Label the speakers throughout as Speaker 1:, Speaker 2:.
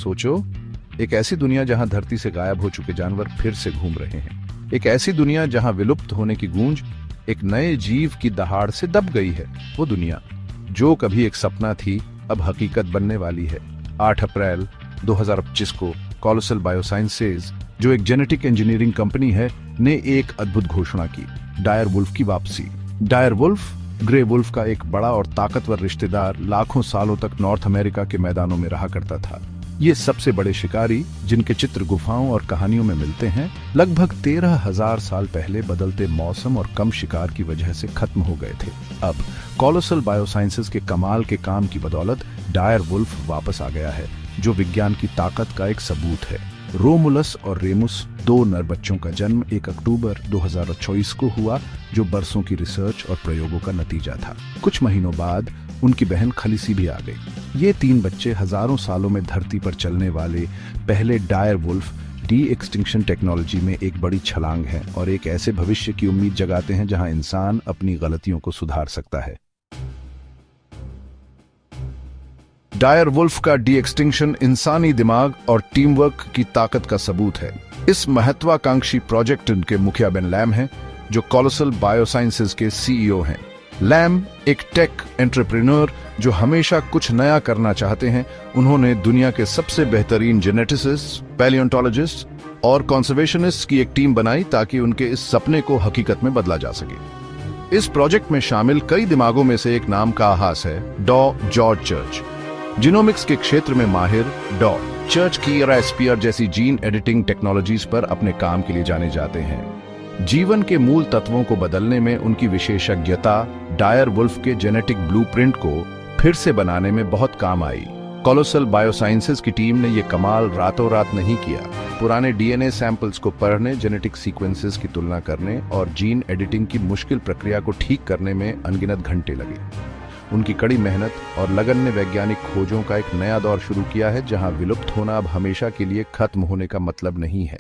Speaker 1: सोचो, एक ऐसी दुनिया जहां धरती से गायब हो चुके जानवर फिर से घूम रहे हैं। एक ऐसी दुनिया जहां विलुप्त होने की गूंज एक नए जीव की दहाड़ से दब गई है। वो दुनिया जो कभी एक सपना थी, अब हकीकत बनने वाली है। 8 अप्रैल 2025 को कोलोसल बायोसाइंसेज, जो एक जेनेटिक इंजीनियरिंग कंपनी है, ने एक अद्भुत घोषणा की। डायर वुल्फ की वापसी। डायर वुल्फ, ग्रे वुल्फ का एक बड़ा और ताकतवर रिश्तेदार, लाखों सालों तक नॉर्थ अमेरिका के मैदानों में रहा करता था। ये सबसे बड़े शिकारी, जिनके चित्र गुफाओं और कहानियों में मिलते हैं, लगभग 13,000 साल पहले बदलते मौसम और कम शिकार की वजह से खत्म हो गए थे। अब कोलोसल बायोसाइंसेज के कमाल के काम की बदौलत डायर वुल्फ वापस आ गया है, जो विज्ञान की ताकत का एक सबूत है। रोमुलस और रेमुस, 2 नर बच्चों का जन्म 1 अक्टूबर 2024 को हुआ, जो बरसों की रिसर्च और प्रयोगों का नतीजा था। कुछ महीनों बाद उनकी बहन खलीसी भी आ गई। ये 3 बच्चे हजारों सालों में धरती पर चलने वाले पहले dire wolf de extinction technology में एक बड़ी छलांग है और एक ऐसे भविष्य की उम्मीद जगाते हैं जहां इंसान अपनी गलतियों को सुधार सकता है। डायर वुल्फ का डी एक्सटिंक्शन इंसानी दिमाग और टीम वर्क की ताकत का सबूत है। इस महत्वाकांक्षी प्रोजेक्ट के मुखिया बेन लैम हैं, जो कोलोसल बायोसाइंसेज के सीईओ हैं। लैम एक टेक एंटरप्रेन्योर जो हमेशा कुछ नया करना चाहते हैं। उन्होंने दुनिया के सबसे बेहतरीन जेनेटिसिस्ट, पैलियोंटोलॉजिस्ट और कंजर्वेशनिस्ट की एक टीम बनाई ताकि उनके इस सपने को हकीकत में बदला जा सके। इस प्रोजेक्ट में शामिल कई दिमागों में से एक नाम का आभास है, डॉ जॉर्ज चर्च। जीनोमिक्स के क्षेत्र में माहिर डॉ चर्च कीरास्पियर जैसी जीन एडिटिंग टेक्नोलॉजीज पर अपने काम के लिए जाने जाते हैं। जीवन के मूल तत्वों को बदलने में उनकी विशेषज्ञता डायर वुल्फ के जेनेटिक ब्लूप्रिंट को फिर से बनाने में बहुत काम आई। कोलोसल बायोसाइंसेज की टीम ने यह कमाल रातों रात नहीं किया। पुराने डीएनए सैंपल्स को पढ़ने, जेनेटिक सीक्वेंसेस की तुलना करने और जीन एडिटिंग की मुश्किल प्रक्रिया को ठीक करने में अनगिनत घंटे लगे। उनकी कड़ी मेहनत और लगन ने वैज्ञानिक खोजों का एक नया दौर शुरू किया है, जहां विलुप्त होना अब हमेशा के लिए खत्म होने का मतलब नहीं है।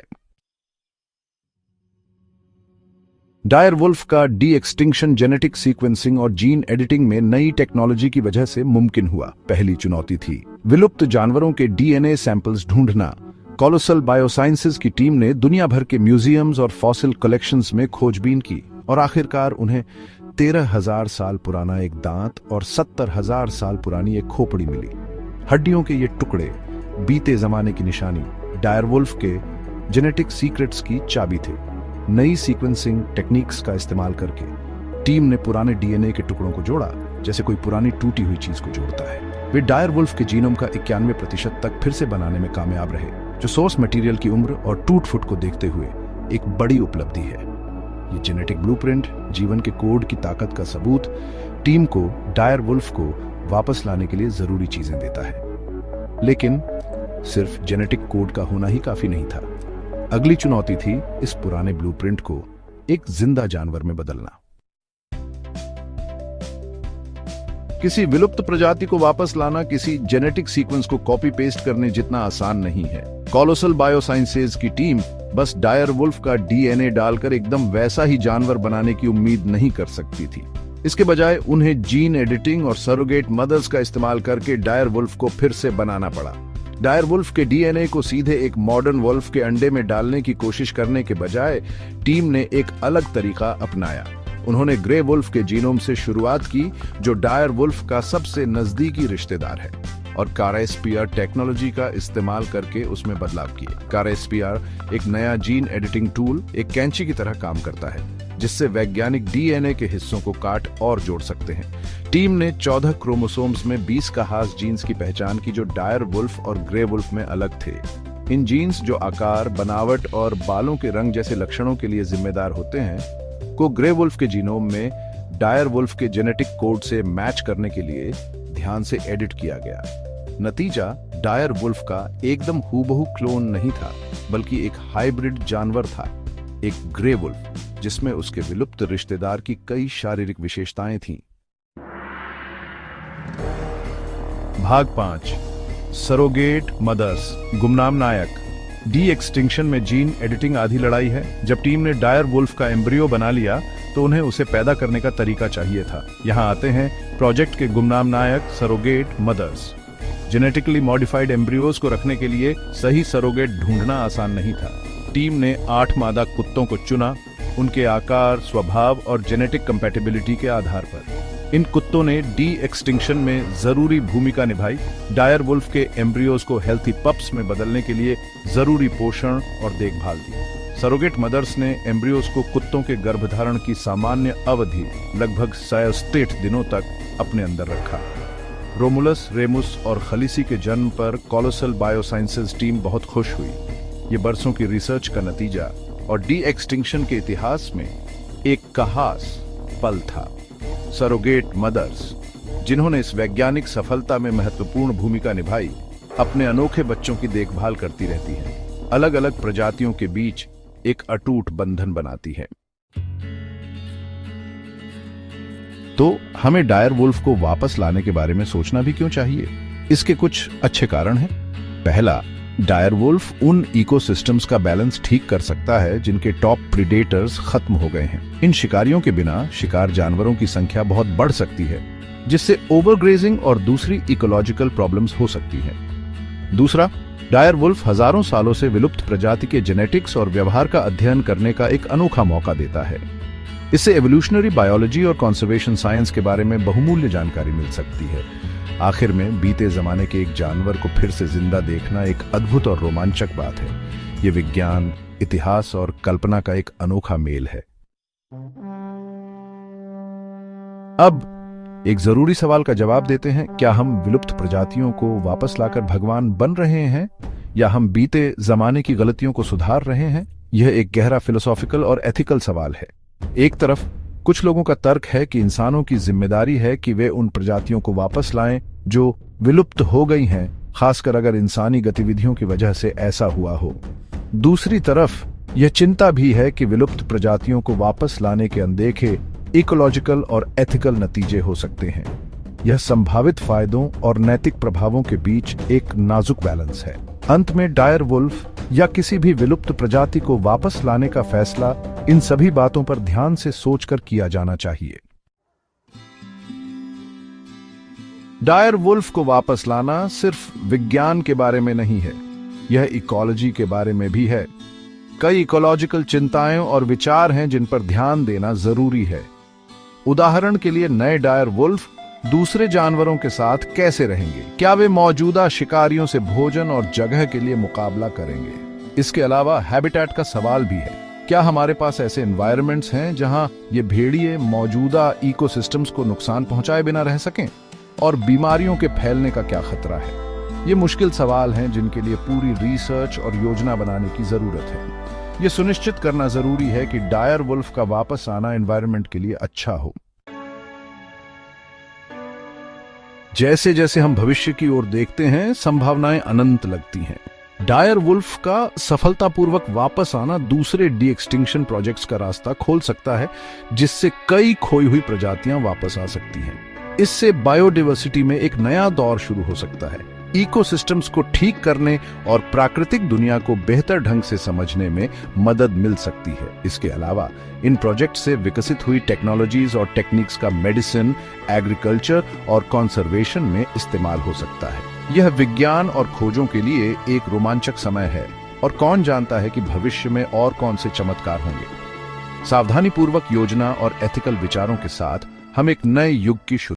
Speaker 1: डायर वुल्फ का डी एक्सटिंक्शन जेनेटिक सीक्वेंसिंग और जीन एडिटिंग में नई टेक्नोलॉजी की वजह से मुमकिन हुआ। पहली चुनौती थी विलुप्त जानवरों के डीएनए सैंपल्स ढूंढना। कोलोसल बायोसाइंसेज की टीम ने दुनिया भर के म्यूजियम्स और फॉसिल कलेक्शंस में खोजबीन की और आखिरकार उन्हें 13,000 साल पुराना एक दांत और 70,000 साल पुरानी एक खोपड़ी मिली। हड्डियों के ये टुकड़े बीते जमाने की निशानी, डायर वुल्फ के जेनेटिक सीक्रेट्स की चाबी थे। नई सीक्वेंसिंग टेक्निक्स का इस्तेमाल करके टीम ने पुराने डीएनए के टुकड़ों को जोड़ा, जैसे कोई पुरानी टूटी हुई चीज को जोड़ता है। वे डायर वुल्फ के जीनोम का 91% तक फिर से बनाने में कामयाब रहे, जो सोर्स मटेरियल की उम्र और टूट फुट को देखते हुए एक बड़ी उपलब्धि है। ये जेनेटिक ब्लूप्रिंट, जीवन के कोड की ताकत का सबूत, टीम को डायर वुल्फ को वापस लाने के लिए जरूरी चीजें देता है। लेकिन सिर्फ जेनेटिक कोड का होना ही काफी नहीं था। अगली चुनौती थी इस पुराने ब्लूप्रिंट को एक जिंदा जानवर में बदलना। किसी विलुप्त प्रजाति को वापस लाना किसी जेनेटिक सीक्वेंस को कॉपी पेस्ट करने जितना आसान नहीं है। कोलोसल बायोसाइंसेज की टीम बस डायर वुल्फ का डीएनए डालकर एकदम वैसा ही जानवर बनाने की उम्मीद नहीं कर सकती थी। इसके बजाय उन्हें जीन एडिटिंग और सरोगेट मदर्स का इस्तेमाल करके डायर वुल्फ को फिर से बनाना पड़ा। डायर वुल्फ के डीएनए को सीधे एक मॉडर्न वुल्फ के अंडे में डालने की कोशिश करने के बजाय टीम ने एक अलग तरीका अपनाया। उन्होंने ग्रे वुल्फ के जीनोम से शुरुआत की, जो डायर वुल्फ का सबसे नजदीकी रिश्तेदार है, और कीरास्पियर टेक्नोलॉजी का इस्तेमाल करके उसमें बदलाव किए। कीरास्पियर एक नया जीन एडिटिंग टूल, एक कैंची की तरह काम करता है, जिससे वैज्ञानिक डीएनए के हिस्सों को काट और जोड़ सकते हैं। टीम ने 14 क्रोमोसोम्स में 20 खास जीन्स की पहचान की, जो डायर वुल्फ और ग्रे वुल्फ में अलग थे। इन जीन्स, जो आकार, बनावट और बालों के रंग जैसे लक्षणों के लिए जिम्मेदार होते हैं, को ग्रे वुल्फ के जीनोम में डायर वुल्फ के जेनेटिक कोड से मैच करने के लिए ध्यान से एडिट किया गया। नतीजा डायर वुल्फ का एकदम हूबहू क्लोन नहीं था, बल्कि एक हाइब्रिड जानवर था, एक ग्रे वुल्फ, जिसमें उसके विलुप्त रिश्तेदार की कई शारीरिक विशेषताएं थीं। भाग 5, सरोगेट मदर्स, गुमनाम नायक। डी एक्सटिंक्शन में जीन एडिटिंग आधी लड़ाई है। जब टीम ने डायर वुल्फ का एम्ब्रियो बना लिया तो उन्हें उसे पैदा करने का तरीका चाहिए था। यहाँ आते हैं प्रोजेक्ट के गुमनाम नायक, surrogate mothers. Genetically modified embryos को रखने के लिए सही सरोगेट ढूंढना आसान नहीं था। टीम ने 8 मादा कुत्तों को चुना, उनके आकार, स्वभाव और जेनेटिक कंपैटिबिलिटी के आधार पर। इन कुत्तों ने डी एक्सटिंक्शन में जरूरी भूमिका निभाई। डायर वुल्फ के एम्ब्रियोज को हेल्थी पप्स में बदलने के लिए जरूरी पोषण और देखभाल दी। सरोगेट मदर्स ने एम्ब्रियोज को कुत्तों के गर्भधारण की सामान्य अवधि लगभग 67 दिनों तक अपने अंदर रखा। रोमुलस, रेमुस और खलीसी के जन्म पर कोलोसल बायोसाइंसेज टीम बहुत खुश हुई। ये बरसों की रिसर्च का नतीजा और डी एक्सटिंक्शन के इतिहास में एक खास पल था। सरोगेट मदर्स, जिन्होंने इस वैज्ञानिक सफलता में महत्वपूर्ण भूमिका निभाई, अपने अनोखे बच्चों की देखभाल करती रहती हैं, अलग अलग प्रजातियों के बीच एक अटूट बंधन बनाती है। तो हमें डायर वुल्फ को वापस लाने के बारे में सोचना भी क्यों चाहिए? इसके कुछ अच्छे कारण हैं। पहला, डायर वुल्फ उन इकोसिस्टम्स का बैलेंस ठीक कर सकता है जिनके टॉप प्रीडेटर्स खत्म हो गए हैं। इन शिकारियों के बिना शिकार जानवरों की संख्या बहुत बढ़ सकती है, जिससे ओवरग्रेजिंग और दूसरी इकोलॉजिकल प्रॉब्लम्स हो सकती हैं। दूसरा, डायर वुल्फ हजारों सालों से विलुप्त प्रजाति के जेनेटिक्स और व्यवहार का अध्ययन करने का एक अनोखा मौका देता है। इससे एवोल्यूशनरी बायोलॉजी और कंजर्वेशन साइंस के बारे में बहुमूल्य जानकारी मिल सकती है। आखिर में बीते जमाने के एक जानवर को फिर से जिंदा देखना एक अद्भुत और रोमांचक बात है। ये विज्ञान, इतिहास और कल्पना का एक अनोखा मेल है। अब एक जरूरी सवाल का जवाब देते हैं। क्या हम विलुप्त प्रजातियों को वापस लाकर भगवान बन रहे हैं, या हम बीते जमाने की गलतियों को सुधार रहे हैं? यह एक गहरा फिलोसॉफिकल और एथिकल सवाल है। एक तरफ कुछ लोगों का तर्क है कि इंसानों की जिम्मेदारी है कि वे उन प्रजातियों को वापस लाएं जो विलुप्त हो गई हैं, खासकर अगर इंसानी गतिविधियों की वजह से ऐसा हुआ हो। दूसरी तरफ यह चिंता भी है कि विलुप्त प्रजातियों को वापस लाने के अनदेखे इकोलॉजिकल और एथिकल नतीजे हो सकते हैं। यह संभावित फायदों और नैतिक प्रभावों के बीच एक नाजुक बैलेंस है। अंत में डायर वुल्फ या किसी भी विलुप्त प्रजाति को वापस लाने का फैसला इन सभी बातों पर ध्यान से सोचकर किया जाना चाहिए। डायर वुल्फ को वापस लाना सिर्फ विज्ञान के बारे में नहीं है, यह इकोलॉजी के बारे में भी है। कई इकोलॉजिकल चिंताएं और विचार हैं जिन पर ध्यान देना जरूरी है। उदाहरण के लिए, नए डायर वुल्फ दूसरे जानवरों के साथ कैसे रहेंगे? क्या वे मौजूदा शिकारियों से भोजन और जगह के लिए मुकाबला करेंगे? इसके अलावा हैबिटेट का सवाल भी है। क्या हमारे पास ऐसे एनवायरनमेंट्स हैं जहां ये भेड़िए मौजूदा इकोसिस्टम्स को नुकसान पहुंचाए बिना रह सकें? और बीमारियों के फैलने का क्या खतरा है? ये मुश्किल सवाल हैं जिनके लिए पूरी रिसर्च और योजना बनाने की जरूरत है। ये सुनिश्चित करना जरूरी है कि डायर वुल्फ का वापस आना एनवायरनमेंट के लिए अच्छा हो। जैसे जैसे हम भविष्य की ओर देखते हैं, संभावनाएं अनंत लगती हैं। डायर वुल्फ का सफलतापूर्वक वापस आना दूसरे डी एक्सटिंक्शन प्रोजेक्ट्स का रास्ता खोल सकता है, जिससे कई खोई हुई प्रजातियां वापस आ सकती हैं। इससे बायोडाइवर्सिटी में एक नया दौर शुरू हो सकता है। इकोसिस्टम्स को ठीक करने और प्राकृतिक दुनिया को बेहतर ढंग से समझने में मदद मिल सकती है। इसके अलावा इन प्रोजेक्ट से विकसित हुई टेक्नोलॉजीज और टेक्निक्स का मेडिसिन, एग्रीकल्चर और कंजर्वेशन में इस्तेमाल हो सकता है। यह विज्ञान और खोजों के लिए एक रोमांचक समय है, और कौन जानता है कि भविष्य में और कौन से चमत्कार होंगे। सावधानीपूर्वक योजना और एथिकल विचारों के साथ हम एक नए युग की शुरुआत